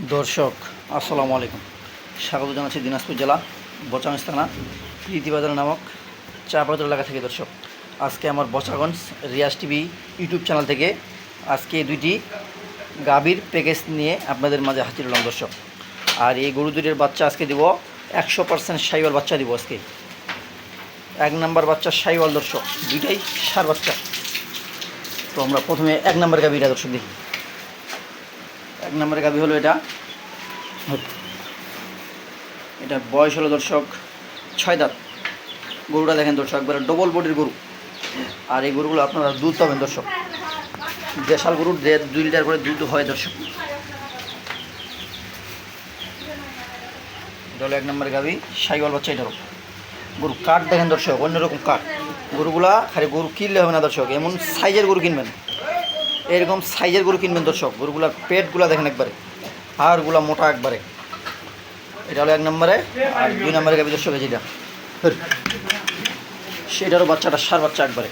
দর্শক আসসালামু আলাইকুম, স্বাগত জানাচ্ছি দিনাজপুর জেলা বচাগঞ্জ থানা প্রীতিবাজার নামক চাপাতর এলাকা থেকে। দর্শক আজকে আমার Bochaganj Riaz TV YouTube channel থেকে আজকে দুইটি গাভীর প্যাকেজ নিয়ে আপনাদের মাঝে হাজির হলাম দর্শক। আর এই গরু দুটির বাচ্চা আজকে দিব 100% শাহিওয়াল বাচ্চা দিব আজকে। 1 নম্বর বাচ্চা শাহিওয়াল দর্শক, দুইটাই ষাঁড় বাচ্চা। তো আমরা প্রথমে 1 নম্বর গাভীটা দর্শক দেখি। 1 নম্বরের গাভী হলো এটা বয়স হলো দর্শক 6 দাঁত। গরুটা দেখেন দর্শক, একবারে ডবল বডির গরু। আর এই গরুগুলো আপনারা দুধ পাবেন দর্শক, দেশাল গরুর 2 লিটার করে দুধ হয় দর্শক। এটা হলো 1 নম্বরের গাভী শাহিওয়াল বাচ্চা। এটারও গরু কাঠ দেখেন দর্শক, অন্যরকম কাঠ। গরুগুলা খালি গরু কিনলে হবে না দর্শক, এমন সাইজের গরু কিনবেন, এরকম সাইজের গরু কিনবেন দর্শক। গরুগুলার পেটগুলা দেখেন একবারে, হাড়গুলা মোটা একবারে। এটা হলো 1 নম্বরে। আর 2 নম্বরে গাভী দর্শক যেটা, সেটারও বাচ্চাটা ষাঁড় বাচ্চা একবারে।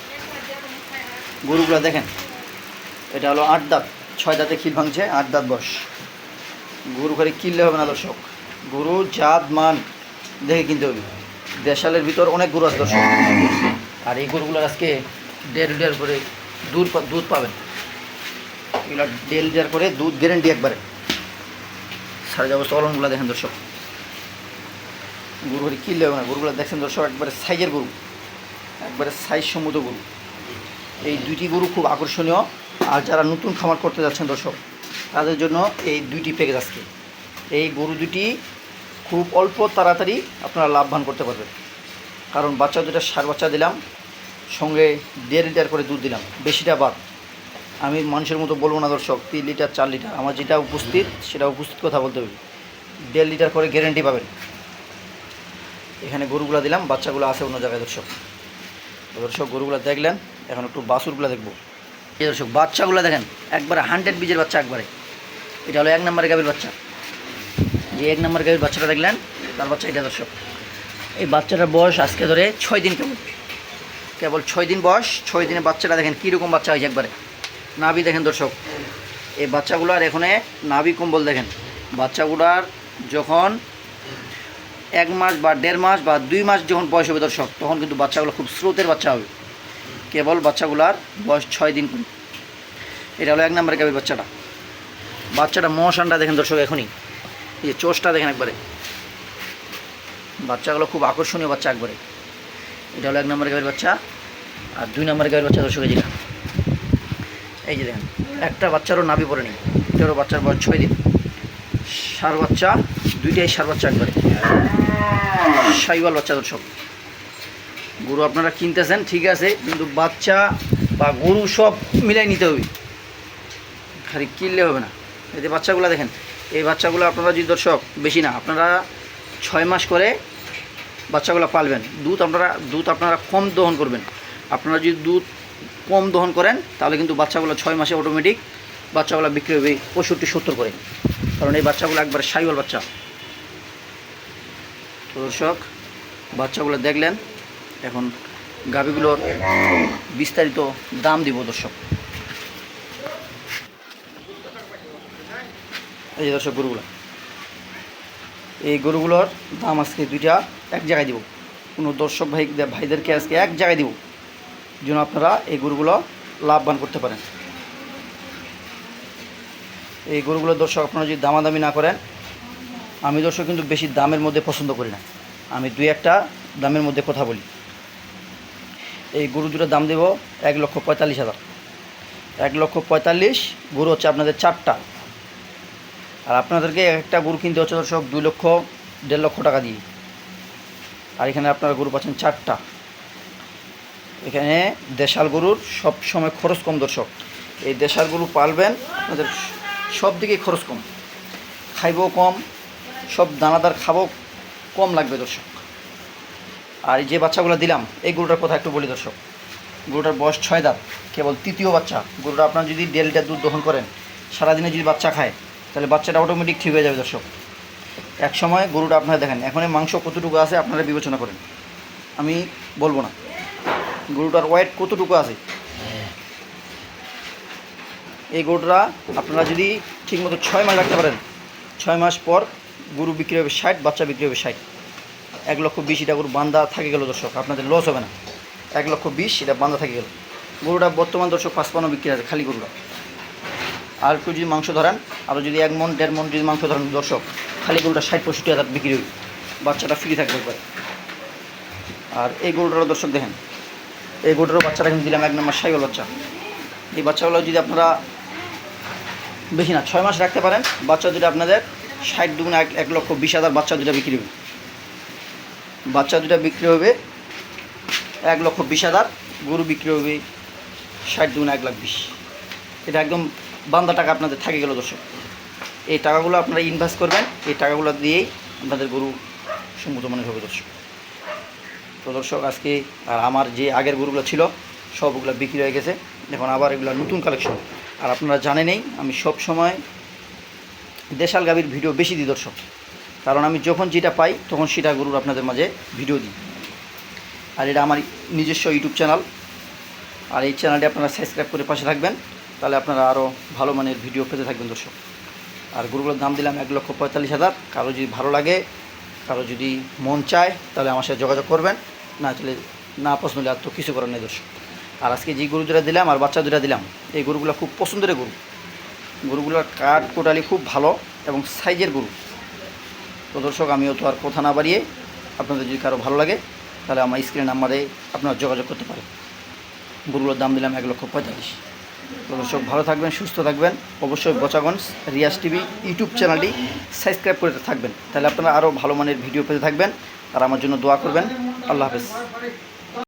গরুগুলা দেখেন, এটা হলো 8 দাঁত, 6 দাঁতে খিল ভাঙছে, 8 দাঁত বয়স। গরু খালি কিনলে হবে না দর্শক, গরু জাত মান দেখে কিনতে হবে। দেশালের ভিতর অনেক গরু আছে দর্শক। আর এই গরুগুলোর আজকে 1.5 লিটার করে দুধ পাবেন। এগুলো 1.5 লিটার করে দুধ গ্যারেন্টি একবারে। সারা অবস্থা অলনগুলো দেখেন দর্শক, গরু হলে কিনলে হবে না। গরুগুলো দেখছেন দর্শক, একবারে সাইজের গরু, একবারে সাইজ সম্মত গরু। এই দুইটি গরু খুব আকর্ষণীয়। আর যারা নতুন খামার করতে যাচ্ছেন দর্শক, তাদের জন্য এই দুইটি প্যাকেজ আজকে। এই গরু দুটি খুব অল্প তাড়াতাড়ি আপনারা লাভবান করতে পারবেন। কারণ বাচ্চা দুটা ষাঁড় বাচ্চা দিলাম, সঙ্গে 1.5 লিটার করে দুধ দিলাম, বেশিটা বাদ। আমি মানুষের মতো বলবো না দর্শক 3 লিটার 4 লিটার, আমার যেটা উপস্থিত সেটা উপস্থিত কথা বলতে হবে। 1.5 লিটার করে গ্যারেন্টি পাবেন। এখানে গরুগুলো দিলাম, বাচ্চাগুলো আছে অন্য জায়গায় দর্শক। দর্শক গরুগুলো দেখলেন, এখন একটু বাছুরগুলো দেখবো। এই দর্শক বাচ্চাগুলো দেখেন, একবারে 100 বীজের বাচ্চা একবারে। এটা হলো 1 নম্বরের গাভীর বাচ্চা। যে 1 নম্বর গাভীর বাচ্চাটা দেখলেন, তার বাচ্চা এটা দর্শক। এই বাচ্চাটার বয়স আজকে ধরে 6 দিন, কেবল 6 দিন বয়স। 6 দিনে বাচ্চাটা দেখেন কীরকম বাচ্চা হয়েছে একবারে। নাভি দেখেন দর্শক, এই বাচ্চাগুলার এখানে নাভি কম্বল দেখেন। বাচ্চাগুলার যখন 1 মাস বা 1.5 মাস বা 2 মাস যখন বয়স হবে দর্শক, তখন কিন্তু বাচ্চাগুলো খুব স্রোতের বাচ্চা হবে। কেবল বাচ্চাগুলার বয়স 6 দিন করে। এটা হলো 1 নম্বরের গাভীর বাচ্চাটা। বাচ্চাটা মশানটা দেখেন দর্শক, এখনই এই যে চোষটা দেখেন একবারে। বাচ্চাগুলো খুব আকর্ষণীয় বাচ্চা একবারে। এটা হলো 1 নম্বরের গাভীর বাচ্চা। আর 2 নম্বরের গাভীর বাচ্চা দর্শক যেটা, এই যে দেখেন, একটা বাচ্চারও নাভি পড়ে নেই। এটারও বাচ্চার বয়স 6 দিন। ষাঁড় বাচ্চা, দুইটাই ষাঁড় বাচ্চা একবারে, শাহিওয়াল বাচ্চা দর্শক। গরু আপনারা কিনতেছেন ঠিক আছে, কিন্তু বাচ্চা বা গরু সব মিলাই নিতে হবে, খালি কিনলে হবে না। এই যে বাচ্চাগুলো দেখেন, এই বাচ্চাগুলো আপনারা যদি দর্শক বেশি না, আপনারা 6 মাস করে বাচ্চাগুলো পালবেন। দুধ আপনারা কম দহন করবেন। আপনারা যদি দুধ কম দহন করেন, তাহলে কিন্তু বাচ্চাগুলো 6 মাসে অটোমেটিক বাচ্চাগুলো বিক্রি হবে 65-70 করে। কারণ এই বাচ্চাগুলো একবার শাহিওয়াল বাচ্চা। তো দর্শক বাচ্চাগুলো দেখলেন, এখন গাভীগুলোর বিস্তারিত দাম দিব দর্শক। এই যে দর্শক গরুগুলো, এই গরুগুলোর দাম আজকে দুইটা এক জায়গায় দিব। কোনো দর্শক ভাইদেরকে আজকে এক জায়গায় দিব, যেন আপনারা এই গরুগুলো লাভবান করতে পারেন। এই গরুগুলো দর্শক আপনারা যদি দামাদামি না করেন, আমি দর্শক কিন্তু বেশি দামের মধ্যে পছন্দ করি না, আমি 2-1টা দামের মধ্যে কথা বলি। এই গরু দুটোর দাম দেব 1,45,000। 1,45,000 গরু হচ্ছে আপনাদের 4টা। আর আপনাদেরকে একটা গরু কিনতে হচ্ছে দর্শক 2,00,000-1.5 লক্ষ টাকা দিয়ে। আর এখানে আপনারা গরু পাচ্ছেন 4টা। এখানে দেশাল গরুর সব সময় খরচ কম দর্শক। এই দেশাল গরু পালবেন, আপনাদের সব দিকেই খরচ কম, খাইবও কম, সব দানাদার খাবো কম লাগবে দর্শক। আর এই যে বাচ্চাগুলো দিলাম, এই গরুটার কথা একটু বলি দর্শক। গরুটার বয়স 6 দাঁত, কেবল 3য় বাচ্চা। গরুটা আপনারা যদি 1.5 লিটার দুধ দহন করেন, সারাদিনে যদি বাচ্চা খায়, তাহলে বাচ্চাটা অটোমেটিক ঠিক হয়ে যাবে দর্শক। এক সময় গরুটা আপনারা দেখেন, এখন মাংস কতটুকু আছে আপনারা বিবেচনা করেন, আমি বলবো না। গরুটার ওয়েট কতটুকু আছে, এই গরুটা আপনারা যদি ঠিকমতো 6 মাস রাখতে পারেন, 6 মাস পর গরু বিক্রি হবে 60, বাচ্চা বিক্রি হবে 60। 1,20,000 এটা গরু বান্ধা থাকে গেল দর্শক, আপনাদের লস হবে না। 1,20,000 এটা বান্ধা থাকে গেল। গরুটা বর্তমান দর্শক 55 বিক্রি আছে খালি গরুটা। আর একটু যদি মাংস ধরেন, আরও যদি 1 মণ 1.5 মণ যদি মাংস ধরেন দর্শক, খালি গরুটা 60-65,000 বিক্রি হবে, বাচ্চাটা ফ্রি থাকবে একবার। আর এই গরুটারও দর্শক দেখেন, এই গরুটারও বাচ্চাটা কিন্তু দিলাম 1 নম্বর সাইকেল বাচ্চা। এই বাচ্চাগুলো যদি আপনারা বেশি না 6 মাস রাখতে পারেন, বাচ্চা দুটো আপনাদের 60 দুগুণে 1,20,000 বাচ্চা দুটো বিক্রি হবে। বাচ্চা দুটো বিক্রি হবে 1,20,000, গরু বিক্রি হবে 60 দুগুণে 1,20,000। এটা একদম বান্ধা টাকা আপনাদের থাকে গেল দর্শক। এই টাকাগুলো আপনারা ইনভেস্ট করবেন, এই টাকাগুলো দিয়েই আপনাদের গরু সমুদ্র মনে হবে দর্শক। তো দর্শক আজকে আর আমার যে আগের গরুগুলো ছিল সবগুলো বিক্রি হয়ে গেছে, এখন আবার এগুলো নতুন কালেকশন। আর আপনারা জানেনই আমি সব সময় দেশাল গাভীর ভিডিও বেশি দিই দর্শক, কারণ আমি যখন যেটা পাই তখন সেটা গরুর আপনাদের মাঝে ভিডিও দিই। আর এটা আমার নিজস্ব ইউটিউব চ্যানেল, আর এই চ্যানেলটি আপনারা সাবস্ক্রাইব করে পাশে থাকবেন, তাহলে আপনারা আরও ভালো মানের ভিডিও পেতে থাকবেন দর্শক। আর গরুগুলোর দাম দিলাম 1,45,000। কারো যদি ভালো লাগে, কারো যদি মন চায় তাহলে আমার সাথে যোগাযোগ করবেন, না চলে না পছন্দ হলে আর তো কিছু করার নেই দর্শক। আর আজকে যে গরু দুটা দিলাম আর বাচ্চা দুটা দিলাম, এই গরুগুলো খুব পছন্দের গরু। গরুগুলোর কাঠ কোটালি খুব ভালো এবং সাইজের গরু। তো দর্শক আমিও তো আর কথা না বাড়িয়ে, আপনাদের যদি কারো ভালো লাগে তাহলে আমার স্ক্রিন নাম্বারে আপনারা যোগাযোগ করতে পারেন। গরুগুলোর দাম দিলাম 1,45,000। তো দর্শক ভালো থাকবেন, সুস্থ থাকবেন। অবশ্যই বোচাগঞ্জ রিয়াজ টিভি ইউটিউব চ্যানেলটি সাবস্ক্রাইব করে থাকবেন, তাহলে আপনারা আরও ভালো মানের ভিডিও পেতে থাকবেন। আর আমার জন্য দোয়া করবেন। আল্লাহ হাফেজ।